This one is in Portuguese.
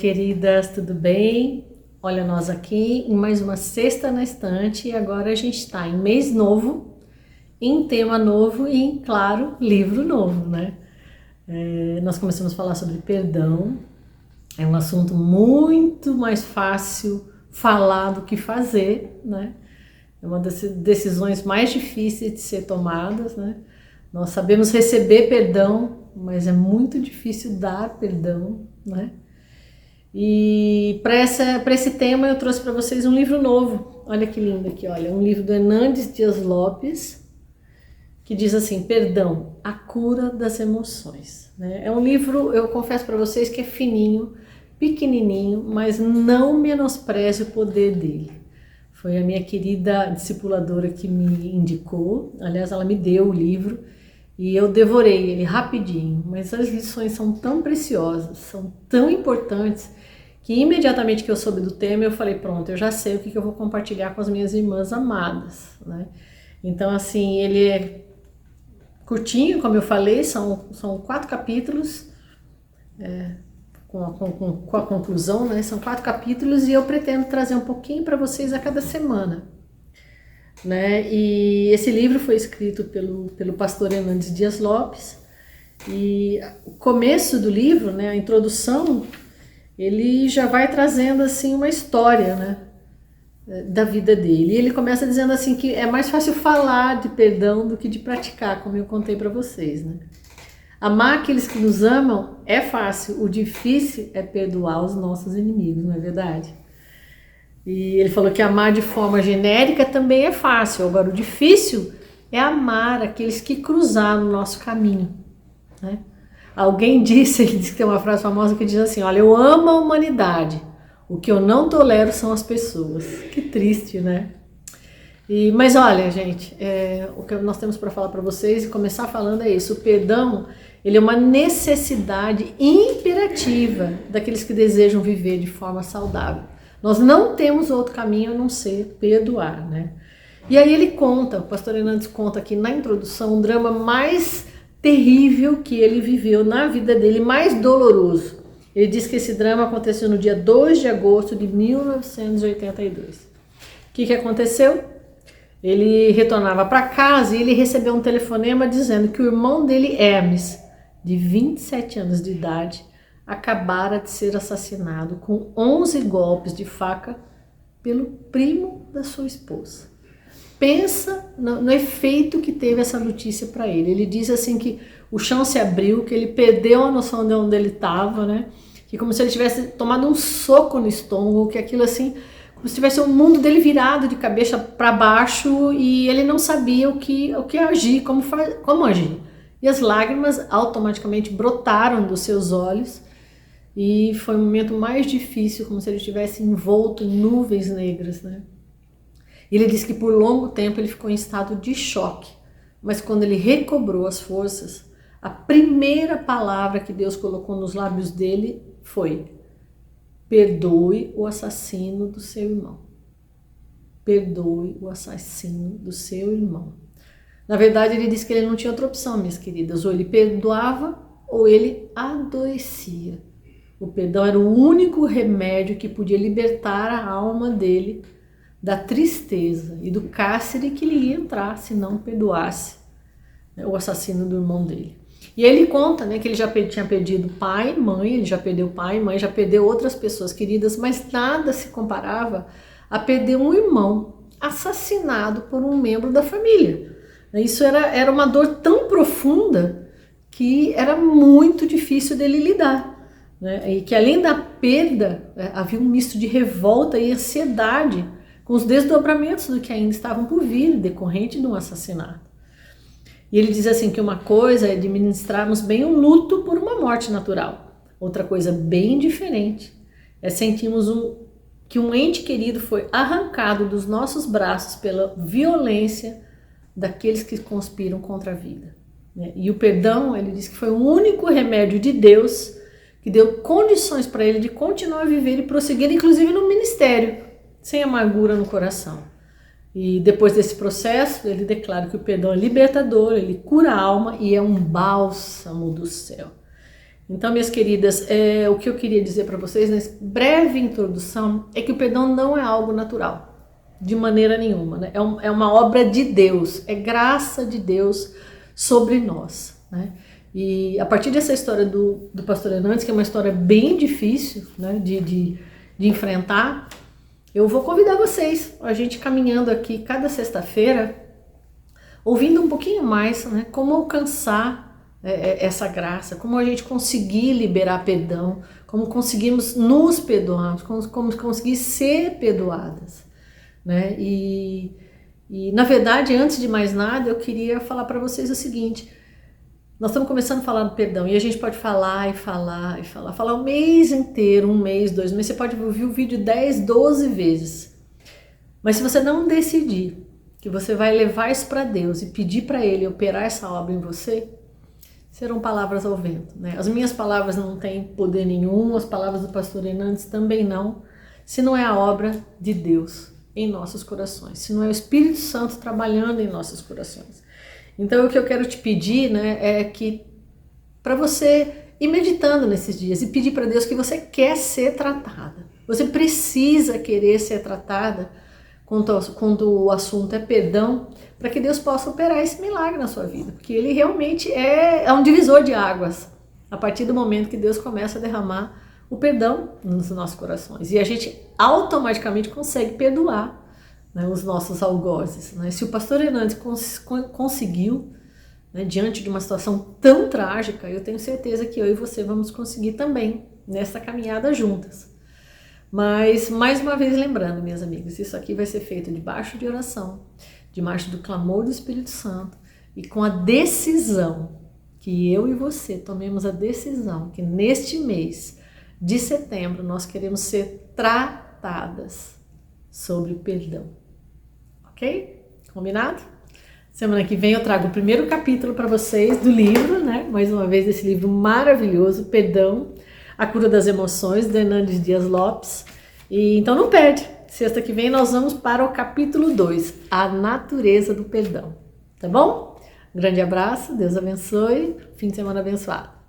queridas, tudo bem? Olha nós aqui em mais uma Sexta na Estante e agora a gente está em mês novo, em tema novo e em, claro, livro novo, né? Nós começamos a falar sobre perdão, é um assunto muito mais fácil falar do que fazer, né? É uma das decisões mais difíceis de ser tomadas, né? Nós sabemos receber perdão, mas é muito difícil dar perdão, né? E para esse tema eu trouxe para vocês um livro novo. Olha que lindo aqui, olha, um livro do Hernandes Dias Lopes, que diz assim: Perdão, a cura das emoções. É um livro, eu confesso para vocês que é fininho, pequenininho, mas não menospreze o poder dele. Foi a minha querida discipuladora que me indicou, aliás, ela me deu o livro e eu devorei ele rapidinho, mas as lições são tão preciosas, são tão importantes, que imediatamente que eu soube do tema, eu falei, pronto, eu já sei o que eu vou compartilhar com as minhas irmãs amadas, né? Então, assim, ele é curtinho, como eu falei, são 4 capítulos, com a conclusão, né? São 4 capítulos e eu pretendo trazer um pouquinho para vocês a cada semana, né? E esse livro foi escrito pelo pastor Hernandes Dias Lopes e o começo do livro, né, a introdução, ele já vai trazendo assim uma história, né, da vida dele. E ele começa dizendo assim que é mais fácil falar de perdão do que de praticar, como eu contei para vocês, né? Amar aqueles que nos amam é fácil, o difícil é perdoar os nossos inimigos, não é verdade? E ele falou que amar de forma genérica também é fácil, agora o difícil é amar aqueles que cruzaram o nosso caminho, né? Ele disse que tem uma frase famosa que diz assim, olha, eu amo a humanidade, o que eu não tolero são as pessoas. Que triste, né? Mas olha, gente, o que nós temos para falar para vocês e começar falando é isso, o perdão, ele é uma necessidade imperativa daqueles que desejam viver de forma saudável. Nós não temos outro caminho a não ser perdoar, né? E aí ele conta, o pastor Hernandes conta aqui na introdução, um drama mais terrível que ele viveu na vida dele, mais doloroso. Ele diz que esse drama aconteceu no dia 2 de agosto de 1982. O que aconteceu? Ele retornava para casa e ele recebeu um telefonema dizendo que o irmão dele, Hermes, de 27 anos de idade, acabara de ser assassinado com 11 golpes de faca pelo primo da sua esposa. Pensa no efeito que teve essa notícia para ele. Ele diz assim que o chão se abriu, que ele perdeu a noção de onde ele estava, né? Que como se ele tivesse tomado um soco no estômago, que aquilo assim, como se tivesse o mundo dele virado de cabeça para baixo e ele não sabia o que agir, como agir. E as lágrimas automaticamente brotaram dos seus olhos e foi o momento mais difícil, como se ele estivesse envolto em nuvens negras, né? Ele disse que por longo tempo ele ficou em estado de choque, mas quando ele recobrou as forças, a primeira palavra que Deus colocou nos lábios dele foi: perdoe o assassino do seu irmão. Perdoe o assassino do seu irmão. Na verdade, ele disse que ele não tinha outra opção, minhas queridas, ou ele perdoava ou ele adoecia. O perdão era o único remédio que podia libertar a alma dele da tristeza e do cárcere que ele ia entrar se não perdoasse, né, o assassino do irmão dele. E ele conta, né, que ele já tinha perdido pai, mãe, ele já perdeu pai, mãe, já perdeu outras pessoas queridas, mas nada se comparava a perder um irmão assassinado por um membro da família. Isso era uma dor tão profunda que era muito difícil dele lidar, né? E que além da perda, havia um misto de revolta e ansiedade com os desdobramentos do que ainda estavam por vir, decorrente de um assassinato. E ele diz assim que uma coisa é administrarmos bem o luto por uma morte natural. Outra coisa bem diferente é sentirmos que um ente querido foi arrancado dos nossos braços pela violência daqueles que conspiram contra a vida. E o perdão, ele diz que foi o único remédio de Deus que deu condições para ele de continuar a viver e prosseguir, inclusive no ministério, sem amargura no coração. E depois desse processo, ele declara que o perdão é libertador, ele cura a alma e é um bálsamo do céu. Então, minhas queridas, o que eu queria dizer para vocês nessa breve introdução é que o perdão não é algo natural, de maneira nenhuma, né? É uma obra de Deus, é graça de Deus sobre nós, né? E a partir dessa história do pastor Hernandes, que é uma história bem difícil, né, de enfrentar, eu vou convidar vocês, a gente caminhando aqui cada sexta-feira, ouvindo um pouquinho mais, né, como alcançar essa graça, como a gente conseguir liberar perdão, como conseguimos nos perdoarmos, como conseguir ser perdoadas, né? E na verdade, antes de mais nada, eu queria falar para vocês o seguinte: nós estamos começando a falar do perdão e a gente pode falar e falar e falar o mês inteiro, 1 mês, 2 meses, você pode ouvir o vídeo 10, 12 vezes, mas se você não decidir que você vai levar isso para Deus e pedir para Ele operar essa obra em você, serão palavras ao vento, né? As minhas palavras não têm poder nenhum, as palavras do pastor Hernandes também não, se não é a obra de Deus em nossos corações, se não é o Espírito Santo trabalhando em nossos corações. Então o que eu quero te pedir, né, é que para você ir meditando nesses dias e pedir para Deus que você quer ser tratada. Você precisa querer ser tratada quando o assunto é perdão, para que Deus possa operar esse milagre na sua vida, porque Ele realmente é um divisor de águas, a partir do momento que Deus começa a derramar o perdão nos nossos corações, e a gente automaticamente consegue perdoar, né, os nossos algozes, né? Se o pastor Hernandes conseguiu, né, diante de uma situação tão trágica, eu tenho certeza que eu e você vamos conseguir também, nessa caminhada juntas. Mas, mais uma vez lembrando, minhas amigas, isso aqui vai ser feito debaixo de oração, debaixo do clamor do Espírito Santo e com a decisão, que eu e você tomemos a decisão, que neste mês de setembro nós queremos ser tratadas sobre o perdão. Ok? Combinado? Semana que vem eu trago o primeiro capítulo para vocês do livro, né? Mais uma vez esse livro maravilhoso, Perdão, A Cura das Emoções, de Hernandes Dias Lopes. E então não perde. Sexta que vem nós vamos para o capítulo 2, A Natureza do Perdão. Tá bom? Um grande abraço, Deus abençoe, fim de semana abençoado.